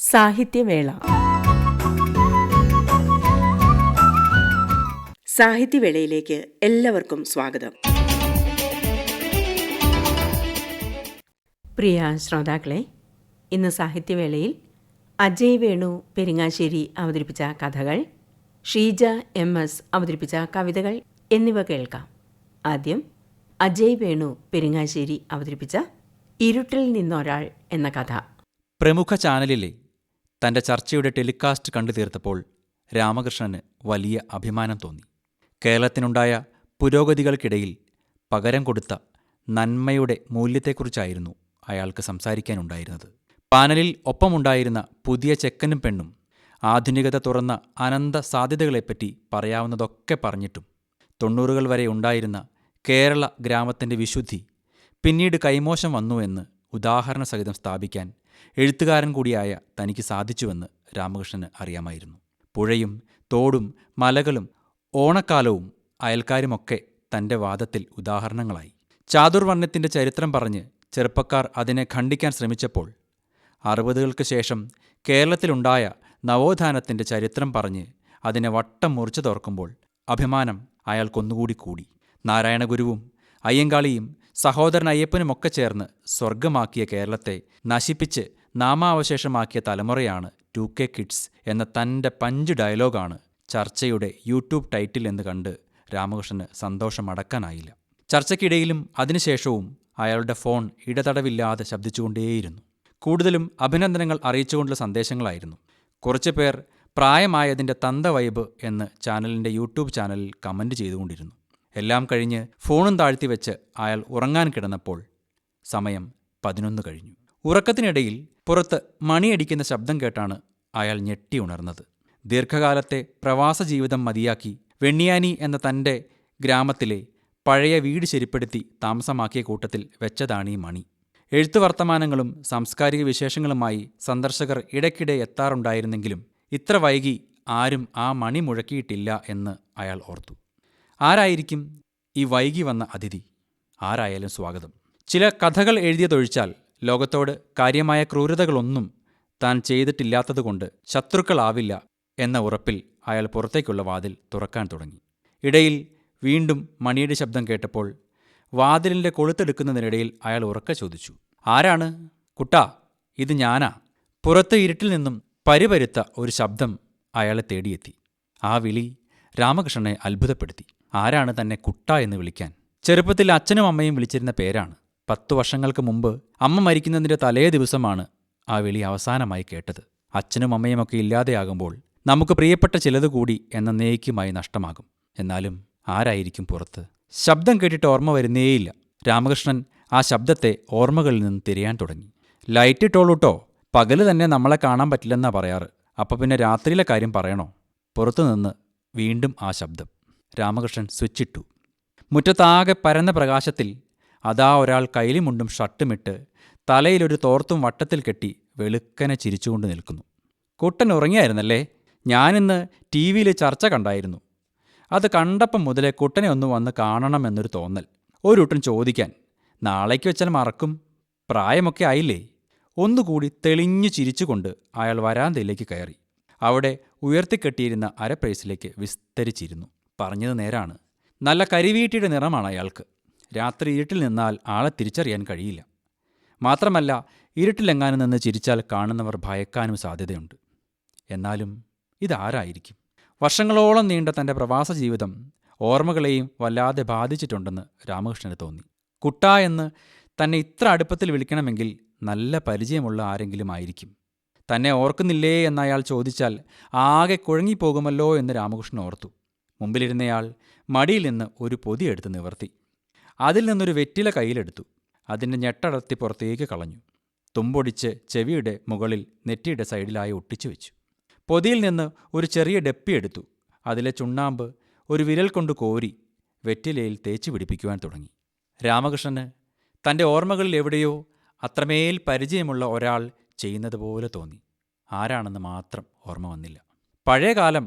സാഹിത്യവേള. സാഹിത്യവേളയിലേക്ക് എല്ലാവർക്കും സ്വാഗതം. പ്രിയ ശ്രോതാക്കളെ, ഇന്ന് സാഹിത്യവേളയിൽ അജയ് വേണു പെരിങ്ങാശ്ശേരി അവതരിപ്പിച്ച കഥകൾ, ഷീജ MS അവതരിപ്പിച്ച കവിതകൾ എന്നിവ കേൾക്കാം. ആദ്യം അജയ് വേണു പെരിങ്ങാശ്ശേരി അവതരിപ്പിച്ച ഇരുട്ടിൽ നിന്നൊരാൾ എന്ന കഥ. പ്രമുഖ ചാനലിലെ തൻ്റെ ചർച്ചയുടെ ടെലികാസ്റ്റ് കണ്ടു തീർത്തപ്പോൾ രാമകൃഷ്ണന് വലിയ അഭിമാനം തോന്നി. കേരളത്തിനുണ്ടായ പുരോഗതികൾക്കിടയിൽ പകരം കൊടുത്ത നന്മയുടെ മൂല്യത്തെക്കുറിച്ചായിരുന്നു അയാൾക്ക് സംസാരിക്കാനുണ്ടായിരുന്നത്. പാനലിൽ ഒപ്പമുണ്ടായിരുന്ന പുതിയ ചെക്കനും പെണ്ണും ആധുനികത തുറന്ന അനന്ത സാധ്യതകളെപ്പറ്റി പറയാവുന്നതൊക്കെ പറഞ്ഞിട്ടും 90കൾ വരെ ഉണ്ടായിരുന്ന കേരള ഗ്രാമത്തിൻ്റെ വിശുദ്ധി പിന്നീട് കൈമോശം വന്നുവെന്ന് ഉദാഹരണസഹിതം സ്ഥാപിക്കാൻ എഴുത്തുകാരൻ കൂടിയായ തനിക്ക് സാധിച്ചുവെന്ന് രാമകൃഷ്ണന് അറിയാമായിരുന്നു. പുഴയും തോടും മലകളും ഓണക്കാലവും അയൽക്കാരുമൊക്കെ തൻ്റെ വാദത്തിൽ ഉദാഹരണങ്ങളായി. ചാതുർവർണ്ണത്തിൻ്റെ ചരിത്രം പറഞ്ഞ് ചെറുപ്പക്കാർ അതിനെ ഖണ്ഡിക്കാൻ ശ്രമിച്ചപ്പോൾ 60കൾക്ക് ശേഷം കേരളത്തിലുണ്ടായ നവോത്ഥാനത്തിൻ്റെ ചരിത്രം പറഞ്ഞ് അതിനെ വട്ടം മുറിച്ചു തോർക്കുമ്പോൾ അഭിമാനം അയാൾക്കൊന്നുകൂടി കൂടി. നാരായണഗുരുവും അയ്യങ്കാളിയും സഹോദരൻ അയ്യപ്പനുമൊക്കെ ചേർന്ന് സ്വർഗമാക്കിയ കേരളത്തെ നശിപ്പിച്ച് നാമാവശേഷമാക്കിയ തലമുറയാണ് 2K കിഡ്സ് എന്ന തൻ്റെ പഞ്ച് ഡയലോഗാണ് ചർച്ചയുടെ യൂട്യൂബ് ടൈറ്റിൽ എന്ന് കണ്ട് രാമകൃഷ്ണന് സന്തോഷമടക്കാനായില്ല. ചർച്ചയ്ക്കിടയിലും അതിനുശേഷവും അയാളുടെ ഫോൺ ഇടതടവില്ലാതെ ശബ്ദിച്ചുകൊണ്ടേയിരുന്നു. കൂടുതലും അഭിനന്ദനങ്ങൾ അറിയിച്ചുകൊണ്ടുള്ള സന്ദേശങ്ങളായിരുന്നു. കുറച്ചു പേർ പ്രായമായതിൻ്റെ തന്ത വൈബ് എന്ന് ചാനലിൻ്റെ യൂട്യൂബ് ചാനലിൽ കമൻ്റ് ചെയ്തുകൊണ്ടിരുന്നു. എല്ലാം കഴിഞ്ഞ് ഫോണും താഴ്ത്തിവെച്ച് അയാൾ ഉറങ്ങാൻ കിടന്നപ്പോൾ സമയം 11 കഴിഞ്ഞു. ഉറക്കത്തിനിടയിൽ പുറത്ത് മണിയടിക്കുന്ന ശബ്ദം കേട്ടാണ് അയാൾ ഞെട്ടി ഉണർന്നത്. ദീർഘകാലത്തെ പ്രവാസ ജീവിതം മതിയാക്കി വെണ്ണിയാനി എന്ന തൻ്റെ ഗ്രാമത്തിലെ പഴയ വീട് ശരിപ്പെടുത്തി താമസമാക്കിയ കൂട്ടത്തിൽ വെച്ചതാണീ മണി. എഴുത്തു വർത്തമാനങ്ങളും സാംസ്കാരിക വിശേഷങ്ങളുമായി സന്ദർശകർ ഇടയ്ക്കിടെ എത്താറുണ്ടായിരുന്നെങ്കിലും ഇത്ര വൈകി ആരും ആ മണി മുഴക്കിയിട്ടില്ല എന്ന് അയാൾ ഓർത്തു. ആരായിരിക്കും ഈ വൈകി വന്ന അതിഥി? ആരായാലും സ്വാഗതം. ചില കഥകൾ എഴുതിയതൊഴിച്ചാൽ ലോകത്തോട് കാര്യമായ ക്രൂരതകളൊന്നും താൻ ചെയ്തിട്ടില്ലാത്തതുകൊണ്ട് ശത്രുക്കളാവില്ല എന്ന ഉറപ്പിൽ അയാൾ പുറത്തേക്കുള്ള വാതിൽ തുറക്കാൻ തുടങ്ങി. ഇടയിൽ വീണ്ടും മണിയുടെ ശബ്ദം കേട്ടപ്പോൾ വാതിലിൻ്റെ കൊളുത്തെടുക്കുന്നതിനിടയിൽ അയാൾ ഉറക്കെ ചോദിച്ചു, ആരാണ്? കുട്ടാ, ഇത് ഞാനാ. പുറത്ത് ഇരുട്ടിൽ നിന്നും പരിപരുത്ത ഒരു ശബ്ദം അയാളെ തേടിയെത്തി. ആ വിളി രാമകൃഷ്ണനെ അത്ഭുതപ്പെടുത്തി. ആരാണ് തന്നെ കുട്ട എന്ന് വിളിക്കാൻ? ചെറുപ്പത്തിൽ അച്ഛനും അമ്മയും വിളിച്ചിരുന്ന പേരാണ്. 10 വർഷങ്ങൾക്ക് മുമ്പ് അമ്മ മരിക്കുന്നതിൻ്റെ തലേ ദിവസമാണ് ആ വിളി അവസാനമായി കേട്ടത്. അച്ഛനും അമ്മയുമൊക്കെ ഇല്ലാതെയാകുമ്പോൾ നമുക്ക് പ്രിയപ്പെട്ട ചിലതുകൂടി എന്നേക്കുമായി നഷ്ടമാകും. എന്നാലും ആരായിരിക്കും പുറത്ത്? ശബ്ദം കേട്ടിട്ട് ഓർമ്മ വരുന്നേയില്ല. രാമകൃഷ്ണൻ ആ ശബ്ദത്തെ ഓർമ്മകളിൽ നിന്ന് തിരയാൻ തുടങ്ങി. ലൈറ്റ് ഇട്ടോളൂട്ടോ, പകല് തന്നെ നമ്മളെ കാണാൻ പറ്റില്ലെന്നാ പറയാറ്. അപ്പം പിന്നെ രാത്രിയിലെ കാര്യം പറയണോ? പുറത്തുനിന്ന് വീണ്ടും ആ ശബ്ദം. രാമകൃഷ്ണൻ സ്വിച്ചിട്ടു. മുറ്റത്താകെ പരന്ന പ്രകാശത്തിൽ അതാ ഒരാൾ കൈലിമുണ്ടും ഷർട്ടുമിട്ട് തലയിലൊരു തോർത്തും വട്ടത്തിൽ കെട്ടി വെളുക്കനെ ചിരിച്ചുകൊണ്ട് നിൽക്കുന്നു. കുട്ടൻ ഉറങ്ങിയായിരുന്നല്ലേ? ഞാനിന്ന് TV-യിൽ ചർച്ച കണ്ടായിരുന്നു. അത് കണ്ടപ്പം മുതലേ കുട്ടനെ ഒന്ന് വന്ന് കാണണമെന്നൊരു തോന്നൽ. ഒരുട്ടൻ ചോദിക്കാൻ, നാളേക്ക് വെച്ചാൽ മറക്കും. പ്രായമൊക്കെ ആയില്ലേ? ഒന്നുകൂടി തെളിഞ്ഞു ചിരിച്ചുകൊണ്ട് അയാൾ വരാന്തയിലേക്ക് കയറി. അവിടെ ഉയർത്തിക്കെട്ടിയിരുന്ന അരപ്രൈസിലേക്ക് വിസ്തരിച്ചിരുന്നു. പറഞ്ഞത് നേരാണ്. നല്ല കരിവീട്ടിയുടെ നിറമാണ് അയാൾക്ക്. രാത്രി ഇരുട്ടിൽ നിന്നാൽ ആളെ തിരിച്ചറിയാൻ കഴിയില്ല. മാത്രമല്ല, ഇരുട്ടിലെങ്ങാനും നിന്ന് ചിരിച്ചാൽ കാണുന്നവർ ഭയക്കാനും സാധ്യതയുണ്ട്. എന്നാലും ഇതാരായിരിക്കും? വർഷങ്ങളോളം നീണ്ട തൻ്റെ പ്രവാസ ജീവിതം ഓർമ്മകളെയും വല്ലാതെ ബാധിച്ചിട്ടുണ്ടെന്ന് രാമകൃഷ്ണന് തോന്നി. കുട്ട എന്ന് തന്നെ ഇത്ര അടുപ്പത്തിൽ വിളിക്കണമെങ്കിൽ നല്ല പരിചയമുള്ള ആരെങ്കിലും ആയിരിക്കും. തന്നെ ഓർക്കുന്നില്ലേ എന്നയാൾ ചോദിച്ചാൽ ആകെ കുഴങ്ങിപ്പോകുമല്ലോ എന്ന് രാമകൃഷ്ണൻ ഓർത്തു. മുമ്പിലിരുന്നയാൾ മടിയിൽ നിന്ന് ഒരു പൊതി എടുത്ത് നിവർത്തി. അതിൽ നിന്നൊരു വെറ്റില കയ്യിലെടുത്തു. അതിൻ്റെ ഞെട്ടടർത്തി പുറത്തേക്ക് കളഞ്ഞു. തുമ്പൊടിച്ച് ചെവിയുടെ മുകളിൽ നെറ്റിയുടെ സൈഡിലായി ഒട്ടിച്ചു വെച്ചു. പൊതിയിൽ നിന്ന് ഒരു ചെറിയ ഡപ്പി എടുത്തു. അതിലെ ചുണ്ണാമ്പ് ഒരു വിരൽ കൊണ്ട് കോരി വെറ്റിലയിൽ തേച്ച് പിടിപ്പിക്കുവാൻ തുടങ്ങി. രാമകൃഷ്ണന് തൻ്റെ ഓർമ്മകളിൽ എവിടെയോ അത്രമേൽ പരിചയമുള്ള ഒരാൾ ചെയ്യുന്നത് പോലെ തോന്നി. ആരാണെന്ന് മാത്രം ഓർമ്മ വന്നില്ല. പഴയ കാലം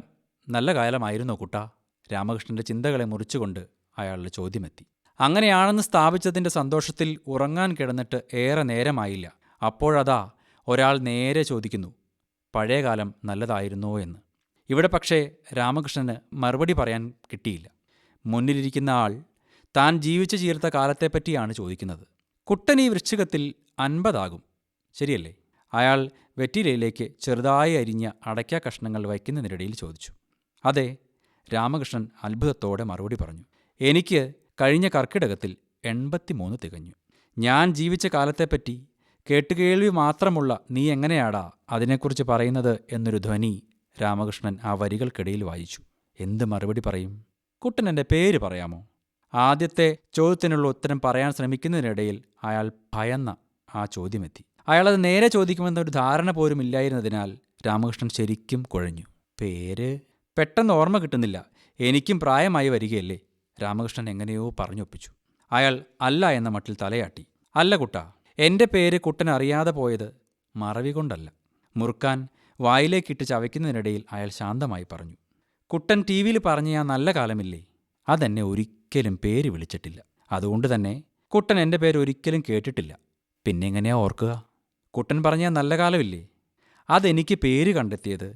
നല്ല കാലമായിരുന്നോ കുട്ടാ? രാമകൃഷ്ണൻ്റെ ചിന്തകളെ മുറിച്ചുകൊണ്ട് അയാളുടെ ചോദ്യമെത്തി. അങ്ങനെയാണെന്ന് സ്ഥാപിച്ചതിൻ്റെ സന്തോഷത്തിൽ ഉറങ്ങാൻ കിടന്നിട്ട് ഏറെ നേരമായില്ല. അപ്പോഴതാ ഒരാൾ നേരെ ചോദിക്കുന്നു, പഴയകാലം നല്ലതായിരുന്നോ എന്ന്. ഇവിടെ പക്ഷേ രാമകൃഷ്ണന് മറുപടി പറയാൻ കിട്ടിയില്ല. മുന്നിലിരിക്കുന്ന ആൾ താൻ ജീവിച്ചു ചീർത്ത കാലത്തെപ്പറ്റിയാണ് ചോദിക്കുന്നത്. കുട്ടൻ ഈ വൃശ്ചികത്തിൽ 50 ശരിയല്ലേ? അയാൾ വെറ്റിലയിലേക്ക് ചെറുതായി അരിഞ്ഞ അടയ്ക്ക കഷ്ണങ്ങൾ വയ്ക്കുന്നതിനിടയിൽ ചോദിച്ചു. അതെ, രാമകൃഷ്ണൻ അത്ഭുതത്തോടെ മറുപടി പറഞ്ഞു. എനിക്ക് കഴിഞ്ഞ കർക്കിടകത്തിൽ 83 തികഞ്ഞു. ഞാൻ ജീവിച്ച കാലത്തെപ്പറ്റി കേട്ടുകേൾവി മാത്രമുള്ള നീ എങ്ങനെയാടാ അതിനെക്കുറിച്ച് പറയുന്നത് എന്നൊരു ധ്വനി രാമകൃഷ്ണൻ ആ വരികൾക്കിടയിൽ വായിച്ചു. എന്ത് മറുപടി പറയും? കുട്ടൻ എൻ്റെ പേര് പറയാമോ? ആദ്യത്തെ ചോദ്യത്തിനുള്ള ഉത്തരം പറയാൻ ശ്രമിക്കുന്നതിനിടയിൽ അയാൾ ഭയന്ന ആ ചോദ്യമെത്തി. അയാളത് നേരെ ചോദിക്കുമെന്നൊരു ധാരണ പോലും ഇല്ലായിരുന്നതിനാൽ രാമകൃഷ്ണൻ ശരിക്കും കുഴഞ്ഞു. പേര് പെട്ടെന്ന് ഓർമ്മ കിട്ടുന്നില്ല. എനിക്കും പ്രായമായി വരികയല്ലേ? രാമകൃഷ്ണൻ എങ്ങനെയോ പറഞ്ഞൊപ്പിച്ചു. അയാൾ അല്ല എന്ന മട്ടിൽ തലയാട്ടി. അല്ല കുട്ടാ, എൻ്റെ പേര് കുട്ടൻ അറിയാതെ പോയത് മറവി കൊണ്ടല്ല. മുറുക്കാൻ വായിലേക്കിട്ട് ചവയ്ക്കുന്നതിനിടയിൽ അയാൾ ശാന്തമായി പറഞ്ഞു. കുട്ടൻ ടി വിയിൽ പറഞ്ഞ ആ നല്ല കാലമില്ലേ, അതെന്നെ ഒരിക്കലും പേര് വിളിച്ചിട്ടില്ല. അതുകൊണ്ട് തന്നെ കുട്ടൻ എൻ്റെ പേര് ഒരിക്കലും കേട്ടിട്ടില്ല. പിന്നെ എങ്ങനെയാ ഓർക്കുക? കുട്ടൻ പറഞ്ഞ നല്ല കാലമില്ലേ, അതെനിക്ക് പേര് കണ്ടെത്തിയത്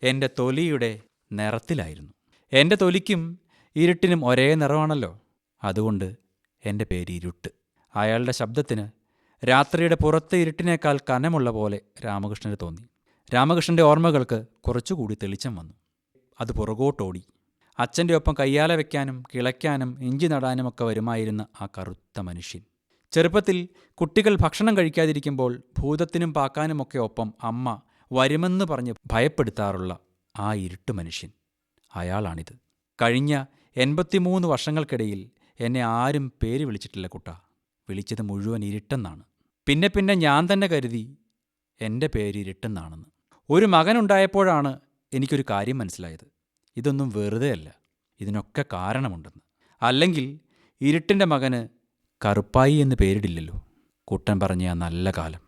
എൻ്റെ തൊലിയുടെ നിറത്തിലായിരുന്നു. എൻ്റെ തൊലിക്കും ഇരുട്ടിനും ഒരേ നിറമാണല്ലോ. അതുകൊണ്ട് എൻ്റെ പേര് ഇരുട്ട്. അയാളുടെ ശബ്ദത്തിന് രാത്രിയുടെ പുറത്തെ ഇരുട്ടിനേക്കാൾ കനമുള്ള പോലെ രാമകൃഷ്ണന് തോന്നി. രാമകൃഷ്ണൻ്റെ ഓർമ്മകൾക്ക് കുറച്ചുകൂടി തെളിച്ചം വന്നു. അത് പുറകോട്ടോടി. അച്ഛൻ്റെ ഒപ്പം കയ്യാല വയ്ക്കാനും കിളയ്ക്കാനും ഇഞ്ചി നടാനുമൊക്കെ വരുമായിരുന്ന ആ കറുത്ത മനുഷ്യൻ. ചെറുപ്പത്തിൽ കുട്ടികൾ ഭക്ഷണം കഴിക്കാതിരിക്കുമ്പോൾ ഭൂതത്തിനും പാക്കാനുമൊക്കെ ഒപ്പം അമ്മ വരുമെന്ന് പറഞ്ഞ് ഭയപ്പെടുത്താറുള്ള ആ ഇരുട്ട് മനുഷ്യൻ, അയാളാണിത്. കഴിഞ്ഞ 83 വർഷങ്ങൾക്കിടയിൽ എന്നെ ആരും പേര് വിളിച്ചിട്ടില്ല കുട്ടാ. വിളിച്ചത് മുഴുവൻ ഇരുട്ടെന്നാണ്. പിന്നെ പിന്നെ ഞാൻ തന്നെ കരുതി എൻ്റെ പേര് ഇരുട്ടെന്നാണെന്ന്. ഒരു മകനുണ്ടായപ്പോഴാണ് എനിക്കൊരു കാര്യം മനസ്സിലായത്. ഇതൊന്നും വെറുതെ അല്ല, ഇതിനൊക്കെ കാരണമുണ്ടെന്ന്. അല്ലെങ്കിൽ ഇരുട്ടിൻ്റെ മകന് കറുപ്പായി എന്ന് പേരിടില്ലല്ലോ. കുട്ടൻ പറഞ്ഞ ആ നല്ല കാലം.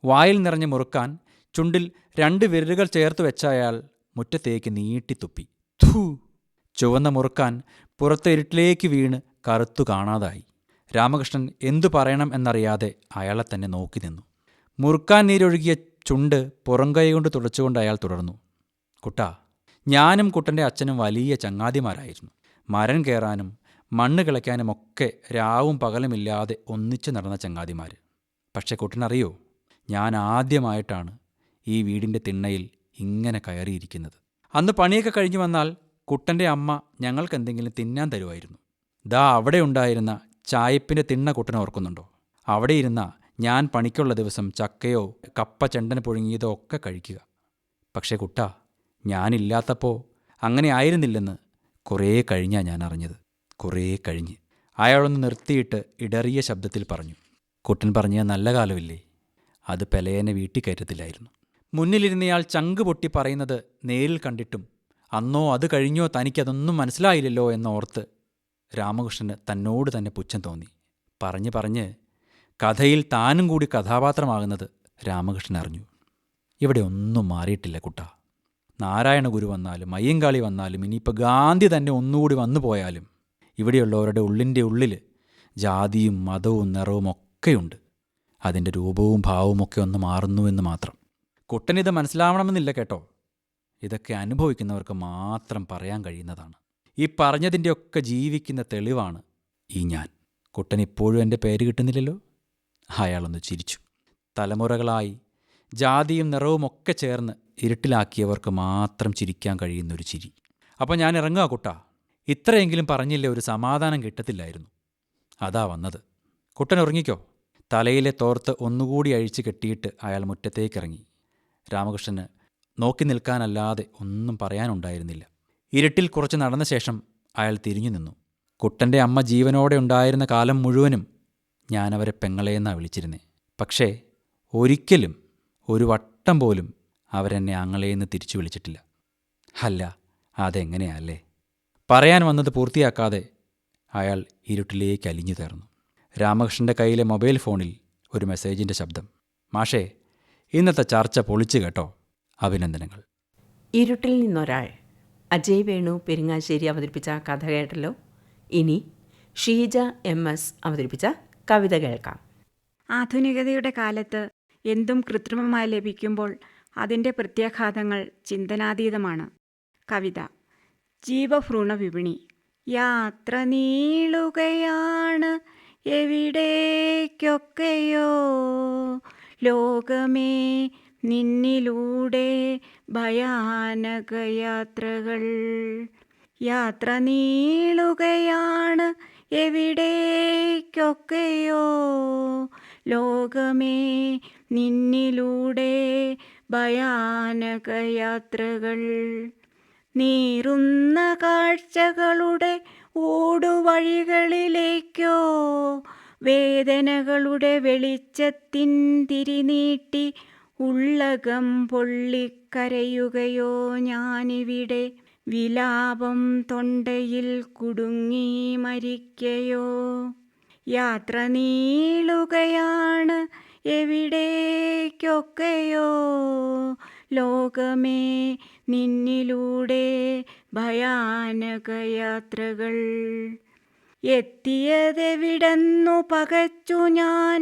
വായിൽ നിറഞ്ഞ് മുറുക്കാൻ ചുണ്ടിൽ 2 വിരലുകൾ ചേർത്ത് വെച്ച അയാൾ മുറ്റത്തേക്ക് നീട്ടിത്തുപ്പി. ഥൂ! ചുവന്ന മുറുക്കാൻ പുറത്തെ ഇരുട്ടിലേക്ക് വീണ് കറുത്തു കാണാതായി. രാമകൃഷ്ണൻ എന്തു പറയണം എന്നറിയാതെ അയാളെ തന്നെ നോക്കി നിന്നു. മുറുക്കാൻ നീരൊഴുകിയ ചുണ്ട് പുറംകൈ കൊണ്ട് തുടച്ചുകൊണ്ട് അയാൾ തുടർന്നു. കുട്ടാ, ഞാനും കുട്ടൻ്റെ അച്ഛനും വലിയ ചങ്ങാതിമാരായിരുന്നു. മരം കയറാനും മണ്ണ് കിളയ്ക്കാനുമൊക്കെ രാവും പകലുമില്ലാതെ ഒന്നിച്ചു നടന്ന ചങ്ങാതിമാർ. പക്ഷെ കുട്ടനറിയോ, ഞാൻ ആദ്യമായിട്ടാണ് ഈ വീടിൻ്റെ തിണ്ണയിൽ ഇങ്ങനെ കയറിയിരിക്കുന്നത്. അന്ന് പണിയൊക്കെ കഴിഞ്ഞു വന്നാൽ കുട്ടൻ്റെ അമ്മ ഞങ്ങൾക്കെന്തെങ്കിലും തിന്നാൻ തരുമായിരുന്നു. ദാ അവിടെ ഉണ്ടായിരുന്ന ചായപ്പിൻ്റെ തിണ്ണ കുട്ടൻ ഓർക്കുന്നുണ്ടോ? അവിടെ ഇരുന്ന ഞാൻ പണിക്കുള്ള ദിവസം ചക്കയോ കപ്പ ചെണ്ടന് പുഴുങ്ങിയതോ ഒക്കെ കഴിക്കുക. പക്ഷേ കുട്ടാ, ഞാനില്ലാത്തപ്പോൾ അങ്ങനെ ആയിരുന്നില്ലെന്ന് കുറേ കഴിഞ്ഞാ ഞാൻ അറിഞ്ഞത്. കുറേ കഴിഞ്ഞ്. അയാളൊന്ന് നിർത്തിയിട്ട് ഇടറിയ ശബ്ദത്തിൽ പറഞ്ഞു. കുട്ടൻ പറഞ്ഞ നല്ല കാലമില്ലേ, അത് പെലയനെ വീട്ടിൽ കയറ്റത്തില്ലായിരുന്നു. മുന്നിലിരുന്നയാൾ ചങ്ക് പൊട്ടി പറയുന്നത് നേരിൽ കണ്ടിട്ടും അന്നോ അത് കഴിഞ്ഞോ തനിക്കതൊന്നും മനസ്സിലായില്ലല്ലോ എന്നോർത്ത് രാമകൃഷ്ണന് തന്നോട് തന്നെ പുച്ഛം തോന്നി. പറഞ്ഞ് കഥയിൽ താനും കൂടി കഥാപാത്രമാകുന്നത് രാമകൃഷ്ണൻ അറിഞ്ഞു. ഇവിടെ ഒന്നും മാറിയിട്ടില്ല കുട്ടാ. നാരായണ ഗുരു വന്നാലും അയ്യങ്കാളി വന്നാലും ഇനിയിപ്പോൾ ഗാന്ധി തന്നെ ഒന്നുകൂടി വന്നു പോയാലും ഇവിടെയുള്ളവരുടെ ഉള്ളിൻ്റെ ഉള്ളിൽ ജാതിയും മതവും നിറവും ഒക്കെയുണ്ട്. അതിൻ്റെ രൂപവും ഭാവവും ഒക്കെ ഒന്ന് മാറുന്നുവെന്ന് മാത്രം. കുട്ടനിത് മനസ്സിലാവണമെന്നില്ല കേട്ടോ. ഇതൊക്കെ അനുഭവിക്കുന്നവർക്ക് മാത്രം പറയാൻ കഴിയുന്നതാണ്. ഈ പറഞ്ഞതിൻ്റെയൊക്കെ ജീവിക്കുന്ന തെളിവാണ് ഈ ഞാൻ. കുട്ടൻ ഇപ്പോഴും എൻ്റെ പേര് കിട്ടുന്നില്ലല്ലോ. അയാളൊന്ന് ചിരിച്ചു. തലമുറകളായി ജാതിയും നിറവുമൊക്കെ ചേർന്ന് ഇരുട്ടിലാക്കിയവർക്ക് മാത്രം ചിരിക്കാൻ കഴിയുന്നൊരു ചിരി. അപ്പോൾ ഞാൻ ഇറങ്ങുക കുട്ടാ. ഇത്രയെങ്കിലും പറഞ്ഞില്ലേ ഒരു സമാധാനം കിട്ടത്തില്ലായിരുന്നു. അതാ വന്നത്. കുട്ടൻ ഉറങ്ങിക്കോ. തലയിലെ തോർത്ത് ഒന്നുകൂടി അഴിച്ച് കെട്ടിയിട്ട് അയാൾ മുറ്റത്തേക്കിറങ്ങി. രാമകൃഷ്ണന് നോക്കി നിൽക്കാനല്ലാതെ ഒന്നും പറയാനുണ്ടായിരുന്നില്ല. ഇരുട്ടിൽ കുറച്ച് നടന്ന ശേഷം അയാൾ തിരിഞ്ഞു നിന്നു. കുട്ടൻ്റെ അമ്മ ജീവനോടെ ഉണ്ടായിരുന്ന കാലം മുഴുവനും ഞാനവരെ പെങ്ങളെയെന്നാണ് വിളിച്ചിരുന്നേ. പക്ഷേ ഒരിക്കലും ഒരു വട്ടം പോലും അവരെന്നെ ആങ്ങളെയെന്ന് തിരിച്ചു വിളിച്ചിട്ടില്ല. അല്ല, അതെങ്ങനെയല്ലേ? പറയാൻ വന്നത് പൂർത്തിയാക്കാതെ അയാൾ ഇരുട്ടിലേക്ക് അലിഞ്ഞു തീർന്നു. രാമകൃഷ്ണൻ്റെ കയ്യിലെ മൊബൈൽ ഫോണിൽ ഒരു മെസ്സേജിൻ്റെ ശബ്ദം. മാഷേ, ഇന്നത്തെ ചർച്ച പൊളിച്ചു കേട്ടോ. അഭിനന്ദനങ്ങൾ. ഇരുട്ടിൽ നിന്നൊരാൾ. അജയ് വേണു പെരിങ്ങാശ്ശേരി അവതരിപ്പിച്ച കഥ കേട്ടല്ലോ. ഇനി ഷീജ MS അവതരിപ്പിച്ച കവിത കേൾക്കാം. ആധുനികതയുടെ കാലത്ത് എന്തും കൃത്രിമമായി ലഭിക്കുമ്പോൾ അതിൻ്റെ പ്രത്യാഘാതങ്ങൾ ചിന്തനാതീതമാണ്. കവിത ജീവഭ്രൂണ വിപണി. യാത്ര നീളുകയാണ് എവിടേക്കൊക്കെയോ, ലോകമേ നിന്നിലൂടെ ഭയാനക യാത്രകൾ. യാത്ര നീളുകയാണ് എവിടേക്കൊക്കെയോ, ലോകമേ നിന്നിലൂടെ ഭയാനക യാത്രകൾ. നീറുന്ന കാഴ്ചകളുടെ ഊടുവഴികളിലേക്കോ, വേദനകളുടെ വെളിച്ചത്തിൻ തിരിനീട്ടി ഉള്ളകം പൊള്ളിക്കരയുകയോ ഞാനിവിടെ, വിലാപം തൊണ്ടയിൽ കുടുങ്ങി മരിക്കയോ. യാത്ര നീളുകയാണ് എവിടേക്കൊക്കെയോ, ലോകമേ നിന്നിലൂടെ ഭയാനക യാത്രകൾ. എത്തിയതെവിടെന്നു പകച്ചു ഞാൻ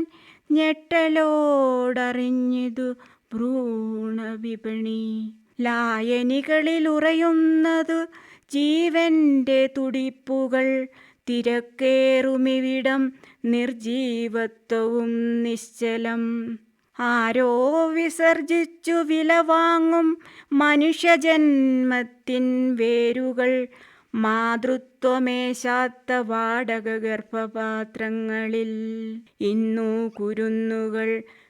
ഞെട്ടലോടറിഞ്ഞിതു ഭ്രൂണവിപണി. ലായനികളിലുറയുന്നതു ജീവന്റെ തുടിപ്പുകൾ, തിരക്കേറുമിവിടം നിർജീവത്വവും നിശ്ചലം. ആരോ വിസർജിച്ചു വില വാങ്ങും മനുഷ്യജന്മത്തിൻ വേരുകൾ, മാതൃത്വമേശാത്ത വാടക ഗർഭപാത്രങ്ങളിൽ. ഇന്നു കുരുന്നുകൾ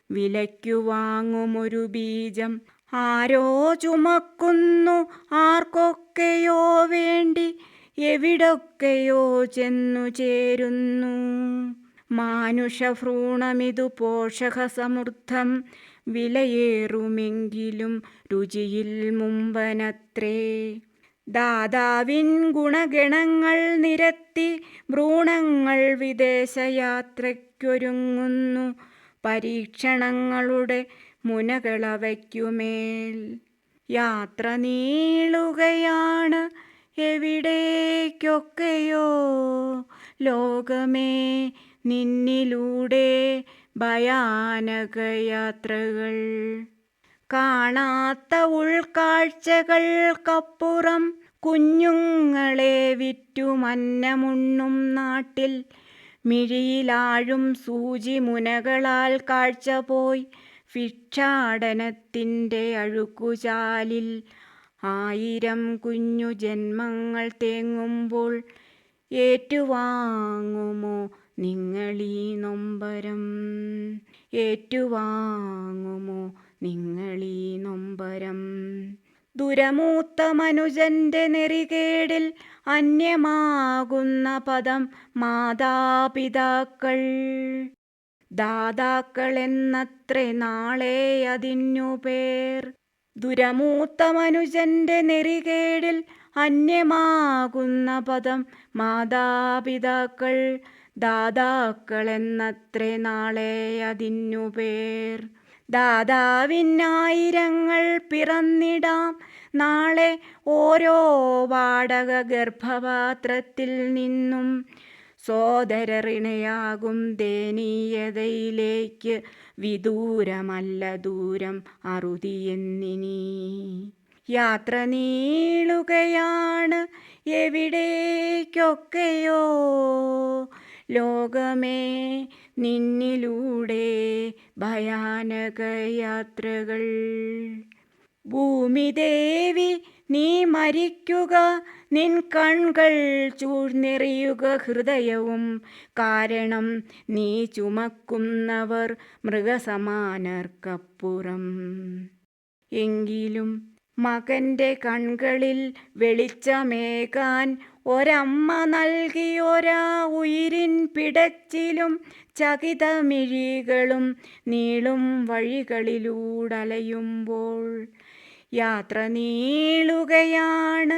വിലയ്ക്കു വാങ്ങുമൊരു ബീജം, ആരോ ചുമക്കുന്നു ആർക്കൊക്കെയോ വേണ്ടി, എവിടൊക്കെയോ ചെന്നു ചേരുന്നു. മാനുഷഭ്രൂണമിതു പോഷകസമൃദ്ധം, വിലയേറുമെങ്കിലും രുചിയിൽ മുമ്പനത്രേ. ദാതാവിൻ ഗുണഗണങ്ങൾ നിരത്തി ഭ്രൂണങ്ങൾ വിദേശയാത്രയ്ക്കൊരുങ്ങുന്നു, പരീക്ഷണങ്ങളുടെ മുനകളവയ്ക്കുമേൽ. യാത്ര നീളുകയാണ് എവിടേക്കൊക്കെയോ, ലോകമേ നിന്നിലൂടെ ഭയാനക യാത്രകൾ. കാണാത്ത ഉൾക്കാഴ്ചകൾക്കപ്പുറം കുഞ്ഞുങ്ങളെ വിറ്റുമന്നമുണ്ണും നാട്ടിൽ, മിഴിയിലാഴും സൂചി മുനകളാൽ കാഴ്ച പോയി ഭിക്ഷാടനത്തിൻ്റെ അഴുക്കുചാലിൽ. 1000 കുഞ്ഞു ജന്മങ്ങൾ തേങ്ങുമ്പോൾ ഏറ്റുവാങ്ങുമോ നിങ്ങളീ നൊമ്പരം, ഏറ്റുവാങ്ങുമോ നിങ്ങളീ നൊമ്പരം. ദുരമൂത്ത മനുജന്റെ നെറികേടിൽ അന്യമാകുന്ന പദം മാതാപിതാക്കൾ. ദാതാക്കൾ എന്നത്രേ നാളെ അതിനു പേർ. ദുരമൂത്ത മനുജന്റെ നെറികേടിൽ അന്യമാകുന്ന പദം മാതാപിതാക്കൾ. ദാതാക്കൾ എന്നത്രേ നാളെ അതിനു പേർ. ദാതാവിനായിരങ്ങൾ പിറന്നിടാം നാളെ ഓരോ വാടക ഗർഭപാത്രത്തിൽ നിന്നും. സോദരറിണയാകും ദയനീയതയിലേക്ക് വിദൂരമല്ല ദൂരം അറുതിയെന്നിനി. യാത്ര നീളുകയാണ് എവിടേക്കൊക്കെയോ, ലോകമേ നിന്നിലൂടെ ഭയാനക യാത്രകൾ. ഭൂമിദേവി നീ മരിക്കുക, നിൻ കൺകൾ ചൂഴ്ന്നെറിയുക ഹൃദയവും, കാരണം നീ ചുമക്കുന്നവർ മൃഗസമാനർക്കപ്പുറം. എങ്കിലും മകൻ്റെ കൺകളിൽ വെളിച്ചമേകാൻ ഒരമ്മ നൽകിയൊരാ ഉയിരിൻ പിടച്ചിലും ചകിതമിഴികളും നീളും വഴികളിലൂടലയുമ്പോൾ. യാത്ര നീളുകയാണ്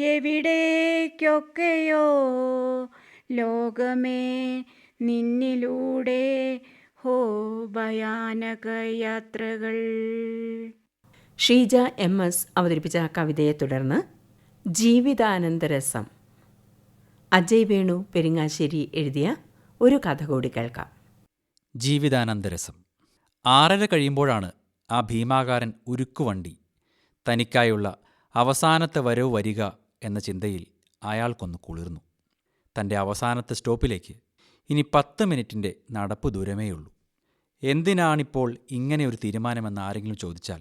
എവിടേക്കൊക്കെയോ, ലോകമേ നിന്നിലൂടെ ഹോ ഭയാനക യാത്രകൾ. ഷീജ MS അവതരിപ്പിച്ച കവിതയെ തുടർന്ന് ജീവിതാനന്തരസം അജയ് വേണു പെരിങ്ങാശ്ശേരി എഴുതിയ ഒരു കഥ കൂടി കേൾക്കാം. ജീവിതാനന്തരസം. 6:30 കഴിയുമ്പോഴാണ് ആ ഭീമാകാരൻ ഉരുക്കുവണ്ടി തനിക്കായുള്ള അവസാനത്തെ വരവ് വരിക എന്ന ചിന്തയിൽ അയാൾക്കൊന്ന് കുളിർന്നു. തൻ്റെ അവസാനത്തെ സ്റ്റോപ്പിലേക്ക് ഇനി 10 മിനിറ്റിൻ്റെ നടപ്പ് ദൂരമേയുള്ളൂ. എന്തിനാണിപ്പോൾ ഇങ്ങനെ ഒരു തീരുമാനമെന്ന് ആരെങ്കിലും ചോദിച്ചാൽ,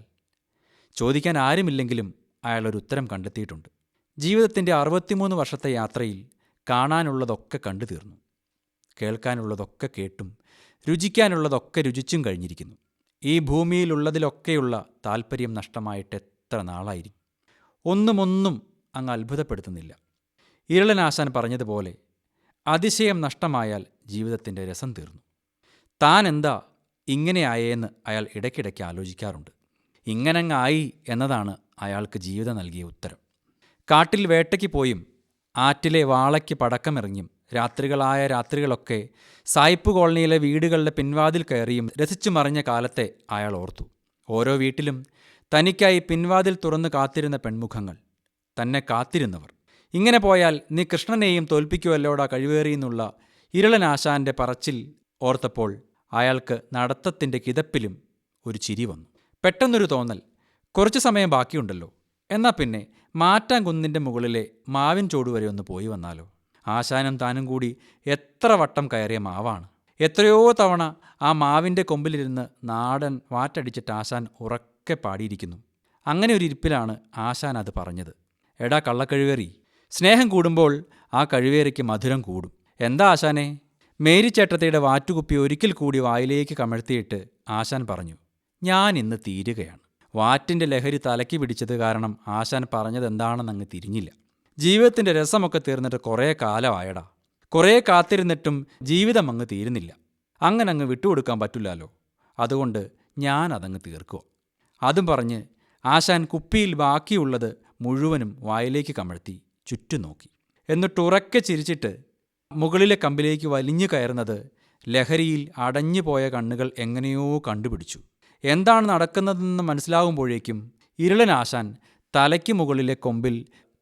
ചോദിക്കാൻ ആരുമില്ലെങ്കിലും അയാളൊരു ഉത്തരം കണ്ടെത്തിയിട്ടുണ്ട്. ജീവിതത്തിൻ്റെ 63 വർഷത്തെ യാത്രയിൽ കാണാനുള്ളതൊക്കെ കണ്ടു തീർന്നു, കേൾക്കാനുള്ളതൊക്കെ കേട്ടും രുചിക്കാനുള്ളതൊക്കെ രുചിച്ചും കഴിഞ്ഞിരിക്കുന്നു. ഈ ഭൂമിയിലുള്ളതിലൊക്കെയുള്ള താല്പര്യം നഷ്ടമായിട്ട് എത്ര നാളായിരിക്കും. ഒന്നും അങ്ങ് അത്ഭുതപ്പെടുത്തുന്നില്ല. ഇരളനാശാൻ പറഞ്ഞതുപോലെ അതിശയം നഷ്ടമായാൽ ജീവിതത്തിൻ്റെ രസം തീർന്നു. താൻ എന്താ ഇങ്ങനെ ആയേന്ന് അയാൾ ഇടയ്ക്കിടയ്ക്ക് ആലോചിക്കാറുണ്ട്. ഇങ്ങനങ്ങായി എന്നതാണ് അയാൾക്ക് ജീവിതം നൽകിയ ഉത്തരം. കാട്ടിൽ വേട്ടയ്ക്ക് പോയും ആറ്റിലെ വാളയ്ക്ക് പടക്കമിറങ്ങിയും രാത്രികളായ രാത്രികളൊക്കെ സായിപ്പ് കോളനിയിലെ വീടുകളുടെ പിൻവാതിൽ കയറിയും രസിച്ചു മറിഞ്ഞ കാലത്തെ അയാൾ ഓർത്തു. ഓരോ വീട്ടിലും തനിക്കായി പിൻവാതിൽ തുറന്നു കാത്തിരുന്ന പെൺമുഖങ്ങൾ, തന്നെ കാത്തിരുന്നവർ. ഇങ്ങനെ പോയാൽ നീ കൃഷ്ണനെയും തോൽപ്പിക്കുവല്ലോടാ കഴിവേറിയെന്നുള്ള ഇരളനാശാന്റെ പറച്ചിൽ ഓർത്തപ്പോൾ അയാൾക്ക് നടത്തത്തിൻ്റെ കിതപ്പിലും ഒരു ചിരി വന്നു. പെട്ടെന്നൊരു തോന്നൽ, കുറച്ചു സമയം ബാക്കിയുണ്ടല്ലോ, എന്നാൽ പിന്നെ മാറ്റാൻ കുന്നിൻ്റെ മുകളിലെ മാവിൻ ചോട് വരെ ഒന്ന് പോയി വന്നാലോ. ആശാനും താനും കൂടി എത്ര വട്ടം കയറിയ മാവാണ്. എത്രയോ തവണ ആ മാവിൻ്റെ കൊമ്പിലിരുന്ന് നാടൻ വാറ്റടിച്ചിട്ട് ആശാൻ ഉറക്കെ പാടിയിരിക്കുന്നു. അങ്ങനെ ഒരു ഇരിപ്പിലാണ് ആശാൻ അത് പറഞ്ഞത്. എടാ കള്ളക്കഴുവേറി, സ്നേഹം കൂടുമ്പോൾ ആ കഴിവേറിക്ക് മധുരം കൂടും. എന്താ ആശാനെ? മേരിച്ചേട്ടത്തിയുടെ വാറ്റുകുപ്പി ഒരിക്കൽ കൂടി വായിലേക്ക് കമഴ്ത്തിയിട്ട് ആശാൻ പറഞ്ഞു, ഞാൻ ഇന്ന് തീരുകയാണ്. വാറ്റിൻ്റെ ലഹരി തലയ്ക്ക് പിടിച്ചത് കാരണം ആശാൻ പറഞ്ഞതെന്താണെന്നങ്ങ് തിരിഞ്ഞില്ല. ജീവിതത്തിൻ്റെ രസമൊക്കെ തീർന്നിട്ട് കുറേ കാലമായടാ. കുറേ കാത്തിരുന്നിട്ടും ജീവിതം അങ്ങ് തീരുന്നില്ല. അങ്ങനെ അങ്ങ് വിട്ടുകൊടുക്കാൻ പറ്റില്ലല്ലോ. അതുകൊണ്ട് ഞാൻ അതങ്ങ് തീർക്കുക. അതും പറഞ്ഞ് ആശാൻ കുപ്പിയിൽ ബാക്കിയുള്ളത് മുഴുവനും വായിലേക്ക് കമഴ്ത്തി ചുറ്റും നോക്കി. എന്നിട്ട് ഉറക്കെ ചിരിച്ചിട്ട് മുകളിലെ കമ്പിലേക്ക് വലിഞ്ഞു കയറുന്നത് ലഹരിയിൽ അടഞ്ഞു പോയ കണ്ണുകൾ എങ്ങനെയോ കണ്ടുപിടിച്ചു. എന്താണ് നടക്കുന്നതെന്ന് മനസ്സിലാകുമ്പോഴേക്കും ഇരളനാശാൻ തലയ്ക്ക് മുകളിലെ കൊമ്പിൽ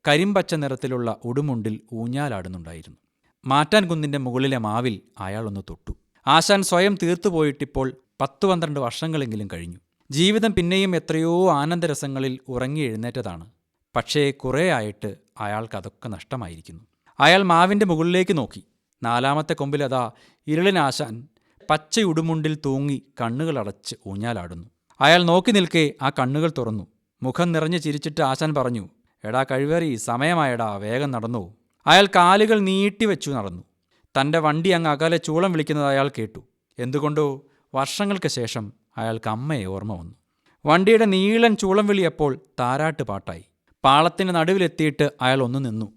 കരിമ്പച്ച നിറത്തിലുള്ള ഉടുമുണ്ടിൽ ഊഞ്ഞാലാടുന്നുണ്ടായിരുന്നു. മാറ്റാൻ കുന്നിൻ്റെ മുകളിലെ മാവിൽ അയാളൊന്ന് തൊട്ടു. ആശാൻ സ്വയം തീർത്തുപോയിട്ടിപ്പോൾ 10-12 വർഷങ്ങളെങ്കിലും കഴിഞ്ഞു. ജീവിതം പിന്നെയും എത്രയോ ആനന്ദരസങ്ങളിൽ ഉറങ്ങി എഴുന്നേറ്റതാണ്. പക്ഷേ കുറേ ആയിട്ട് അയാൾക്കതൊക്കെ നഷ്ടമായിരിക്കുന്നു. അയാൾ മാവിൻ്റെ മുകളിലേക്ക് നോക്കി. 4ാമത്തെ കൊമ്പിലതാ ഇരളനാശാൻ പച്ചയുടുമുണ്ടിൽ തൂങ്ങി കണ്ണുകളടച്ച് ഊഞ്ഞാലാടുന്നു. അയാൾ നോക്കി നിൽക്കെ ആ കണ്ണുകൾ തുറന്നു. മുഖം നിറഞ്ഞ് ചിരിച്ചിട്ട് ആശാൻ പറഞ്ഞു, എടാ കഴിവേറി, സമയമായടാ, വേഗം നടന്നു. അയാൾ കാലുകൾ നീട്ടിവെച്ചു നടന്നു. തൻ്റെ വണ്ടി അങ്ങ് അകലെ ചൂളം വിളിക്കുന്നത് അയാൾ കേട്ടു. എന്തുകൊണ്ടോ വർഷങ്ങൾക്ക് ശേഷം അയാൾക്ക് അമ്മയെ ഓർമ്മ വന്നു. വണ്ടിയുടെ നീളൻ ചൂളം വിളിയപ്പോൾ താരാട്ട് പാട്ടായി. പാളത്തിന് നടുവിലെത്തിയിട്ട് അയാൾ ഒന്ന് നിന്നു.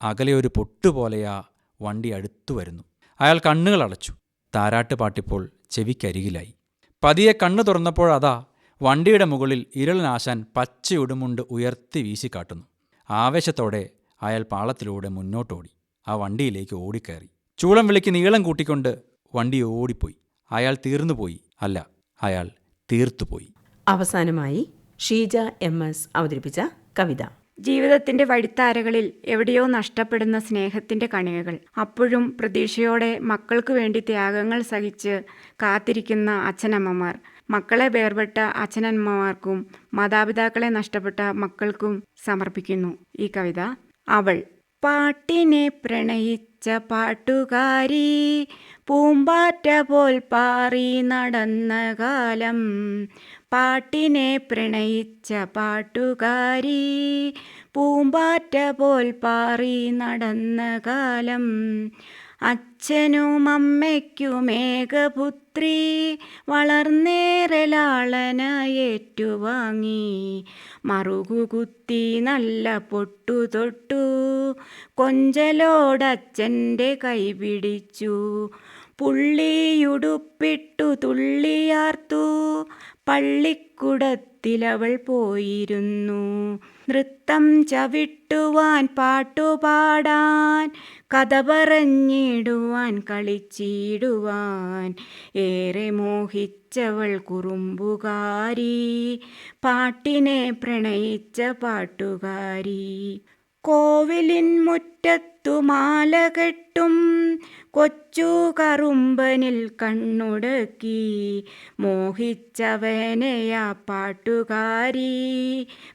അകലെ ഒരു പൊട്ടുപോലെയാ വണ്ടി അടുത്തു വരുന്നു. അയാൾ കണ്ണുകൾ അടച്ചു. താരാട്ട് പാട്ടിപ്പോൾ ചെവിക്കരികിലായി. പതിയെ കണ്ണു തുറന്നപ്പോഴതാ വണ്ടിയുടെ മുകളിൽ ഇരളനാശാൻ പച്ചയുടുമുണ്ട് ഉയർത്തി വീശിക്കാട്ടുന്നു. ആവേശത്തോടെ അയാൾ പാളത്തിലൂടെ മുന്നോട്ടോടി. ആ വണ്ടിയിലേക്ക് ഓടിക്കയറി. ചൂളം വിളിക്ക് നീളം കൂട്ടിക്കൊണ്ട് വണ്ടി ഓടിപ്പോയി. അയാൾ തീർന്നുപോയി. അല്ല, അയാൾ തീർത്തുപോയി. അവസാനമായി ഷീജ MS അവതരിപ്പിച്ച കവിത. ജീവിതത്തിൻ്റെ വഴിത്താരകളിൽ എവിടെയോ നഷ്ടപ്പെടുന്ന സ്നേഹത്തിൻ്റെ കണികകൾ. അപ്പോഴും പ്രതീക്ഷയോടെ മക്കൾക്ക് വേണ്ടി ത്യാഗങ്ങൾ സഹിച്ച് കാത്തിരിക്കുന്ന അച്ഛനമ്മമാർ. മക്കളെ വേർപെട്ട അച്ഛനമ്മമാർക്കും മാതാപിതാക്കളെ നഷ്ടപ്പെട്ട മക്കൾക്കും സമർപ്പിക്കുന്നു ഈ കവിത. അവൾ. പാട്ടിനെ പ്രണയിച്ച പാട്ടുകാരി, പൂമ്പാറ്റ പോൽ പാറി നടന്ന കാലം. പാട്ടിനെ പ്രണയിച്ച പാട്ടുകാരി, പൂമ്പാറ്റ പോൽ പാറി നടന്ന കാലം. അച്ഛനും അമ്മയ്ക്കും ഏകപുത്രി, വളർന്നേറെ ലാളനയേറ്റുവാങ്ങി. മറുകുകുത്തി നല്ല പൊട്ടു തൊട്ടു, കൊഞ്ചലോടച്ഛൻ്റെ കൈ പിടിച്ചു. പുള്ളിയുടുപ്പിട്ടു തുള്ളിയാർത്തു, പള്ളിക്കുടത്തിലവൾ പോയിരുന്നു. നൃത്തം ചവിട്ടുവാൻ, പാട്ടുപാടാൻ, കഥ പറഞ്ഞിടുവാൻ, കളിച്ചിടുവാൻ ഏറെ മോഹിച്ചവൾ കുറുമ്പുകാരി, പാട്ടിനെ പ്രണയിച്ച പാട്ടുകാരി. കോവിലിൻ മുറ്റത്തു മാല കെട്ടും കൊച്ചു കറുമ്പനിൽ കണ്ണുടക്കി മോഹിച്ചവനെയാ പാട്ടുകാരി,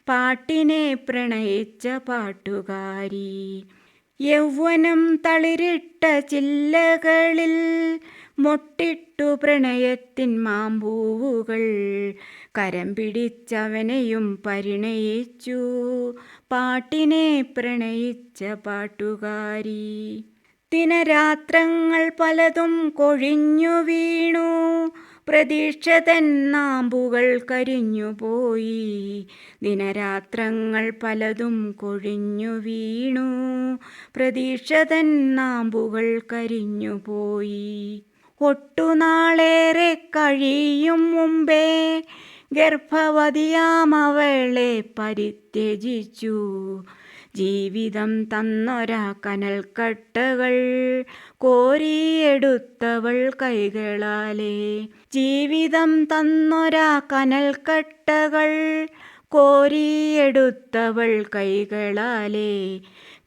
പാട്ടിനെ പ്രണയിച്ച പാട്ടുകാരി. യൗവനം തളിരിട്ട ചില്ലകളിൽ മൊട്ടിട്ടു പ്രണയത്തിൻ മാമ്പൂവുകൾ, കരം പിടിച്ചവനെയും പരിണയിച്ചു പാട്ടിനെ പ്രണയിച്ച പാട്ടുകാരി. ദിനരാത്രങ്ങൾ പലതും കൊഴിഞ്ഞു വീണു, പ്രതീക്ഷ തൻ നാമ്പുകൾ കരിഞ്ഞുപോയി. ദിനരാത്രങ്ങൾ പലതും കൊഴിഞ്ഞു വീണു, പ്രതീക്ഷ തൻ നാമ്പുകൾ കരിഞ്ഞുപോയി. ഒട്ടുനാളേറെ കഴിയും മുമ്പേ ഗർഭവതിയാമവളെ പരിത്യജിച്ചു. ജീവിതം തന്നൊരാ കനൽക്കട്ടകൾ കോരിയെടുത്തവൾ കൈകളാലേ. ജീവിതം തന്നൊരാ കനൽക്കട്ടകൾ കോരിയെടുത്തവൾ കൈകളാലേ.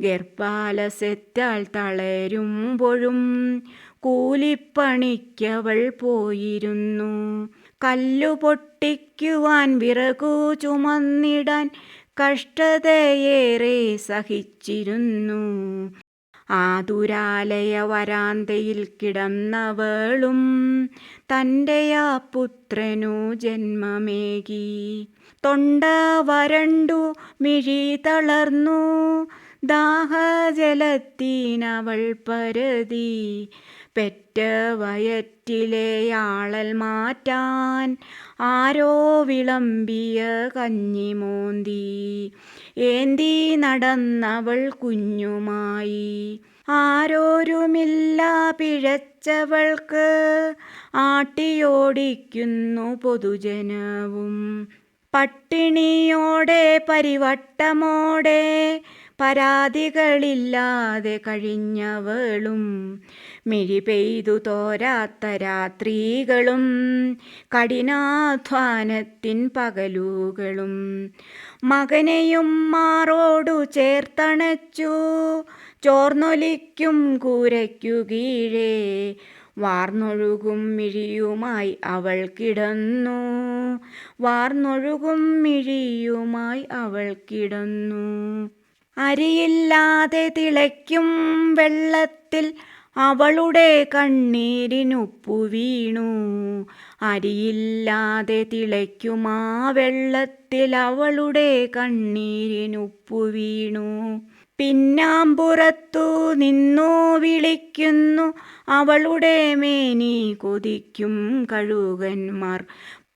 ഗർഭാലസ്യത്താൽ തളരുമ്പോഴും കൂലിപ്പണിക്കവൾ പോയിരുന്നു. കല്ലു പൊട്ടിക്കുവാൻ വിറകു ചുമന്നിടാൻ കഷ്ടതയേറെ സഹിച്ചിരുന്നു. ആതുരാലയ വരാന്തയിൽ കിടന്നവളും തൻ്റെയാ പുത്രനു ജന്മമേകി. തൊണ്ട വരണ്ടു മിഴി തളർന്നു ദാഹജലത്തിനവൾ പരതി. പെറ്റ വയറ്റിലെ ആളൽ മാറ്റാൻ ആരോ വിളമ്പിയ കഞ്ഞി മോന്തി ഏന്തി നടന്നവൾ കുഞ്ഞുമായി. ആരോരുമില്ല പിഴച്ചവൾക്ക്, ആട്ടിയോടിക്കുന്നു പൊതുജനവും. പട്ടിണിയോടെ പരിവട്ടമോടെ പരാതികളില്ലാതെ കഴിഞ്ഞവളും, മിഴി പെയ്തു തോരാത്ത രാത്രികളും കഠിനാധ്വാനത്തിൻ പകലുകളും. മകനെയും മാറോടു ചേർത്തണച്ചു ചോർന്നൊലിക്കും കൂരയ്ക്കു കീഴേ. വാർന്നൊഴുകും മിഴിയുമായി അവൾ കിടന്നു, വാർന്നൊഴുകും മിഴിയുമായി അവൾ കിടന്നു. അരിയില്ലാതെ തിളയ്ക്കും വെള്ളത്തിൽ അവളുടെ കണ്ണീരിനുപ്പു വീണു. അരിയില്ലാതെ തിളയ്ക്കുമാ വെള്ളത്തിൽ അവളുടെ കണ്ണീരിനുപ്പു വീണു. പിന്നാമ്പുറത്തു നിന്നു വിളിക്കുന്നു അവളുടെ മേനി കൊതിക്കും കഴുകന്മാർ.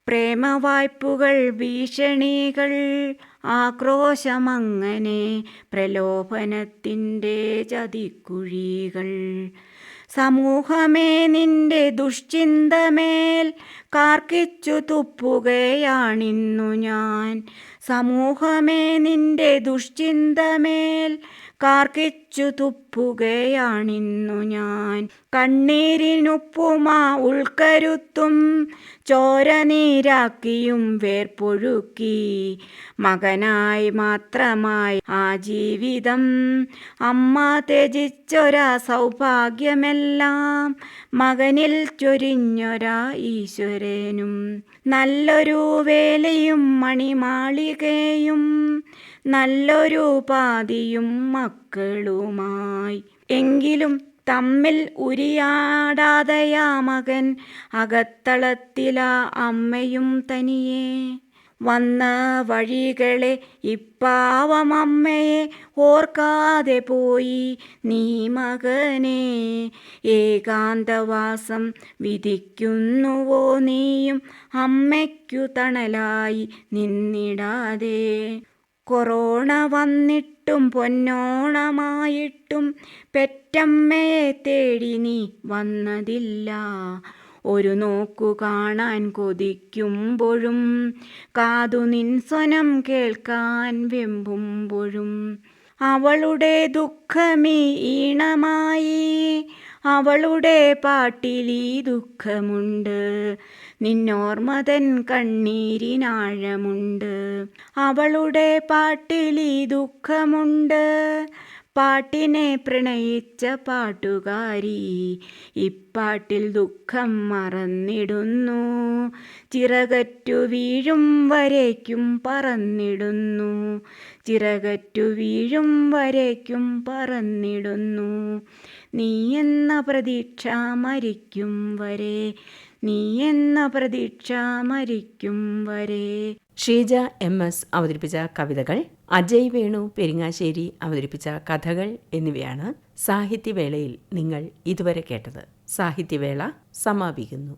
പ്രേമവായ്പുകൾ, ഭീഷണികൾ, ആക്രോശമങ്ങനെ പ്രലോഭനത്തിൻ്റെ ചതിക്കുഴികൾ. സമൂഹമേ നിന്റെ ദുഷ്ചിന്തമേൽ കാർക്കിച്ചു തുപ്പുകയാണിന്നു ഞാൻ. സമൂഹമേ നിന്റെ ദുഷ്ചിന്തമേൽ കാർക്കിച്ചു തുപ്പുകയാണിന്നു ഞാൻ. കണ്ണീരിനുപ്പുമാ ഉൾക്കരുത്തും ചോരനീരാക്കിയും വേർപ്പൊഴുക്കി. മകനായി മാത്രമായി ആ ജീവിതം അമ്മ ത്യജിച്ചൊരാ സൗഭാഗ്യമെല്ലാം മകനിൽ ചൊരിഞ്ഞൊരാ ഈശ്വരനും. നല്ലൊരു വേലയും മണിമാളികയും നല്ലൊരു പാതിയും മക്കളുമായി. എങ്കിലും തമ്മിൽ ഉരിയാടാതയാ മകൻ അകത്തളത്തിലാ അമ്മയും തനിയെ. വന്ന വഴികളെ ഇപ്പാവം അമ്മയെ ഓർക്കാതെ പോയി നീ മകനെ. ഏകാന്തവാസം വിധിക്കുന്നുവോ നീയും അമ്മയ്ക്കു തണലായി നിന്നിടാതെ. കൊറോണ വന്നിട്ടും പൊന്നോണമായിട്ടും പെറ്റമ്മയെ തേടി നീ വന്നതില്ല. ഒരു നോക്കു കാണാൻ കൊതിക്കുമ്പോഴും കാതു നിൻ സ്വനം കേൾക്കാൻ വെമ്പുമ്പോഴും. അവളുടെ ദുഃഖമീ ഈണമായി, അവളുടെ പാട്ടിലീ ദുഃഖമുണ്ട്. നിന്നോർമതൻ കണ്ണീരിനാഴമുണ്ട്. അവളുടെ പാട്ടിലീ ദുഃഖമുണ്ട്. പാട്ടിനെ പ്രണയിച്ച പാട്ടുകാരി ഇപ്പാട്ടിൽ ദുഃഖം മറന്നിടുന്നു. ചിറകറ്റു വീഴും വരേക്കും പറന്നിടുന്നു. ചിറകറ്റു വീഴും വരേക്കും പറന്നിടുന്നു. നീ എന്ന പ്രതീക്ഷ മരിക്കും വരെ, നീ എന്ന പ്രതീക്ഷ മരിക്കും വരെ. ഷീജ MS അവതരിപ്പിച്ച കവിതകൾ, അജയ് വേണു പെരിങ്ങാശ്ശേരി അവതരിപ്പിച്ച കഥകൾ എന്നിവയാണ് സാഹിത്യവേളയിൽ നിങ്ങൾ ഇതുവരെ കേട്ടത്. സാഹിത്യവേള സമാപിക്കുന്നു.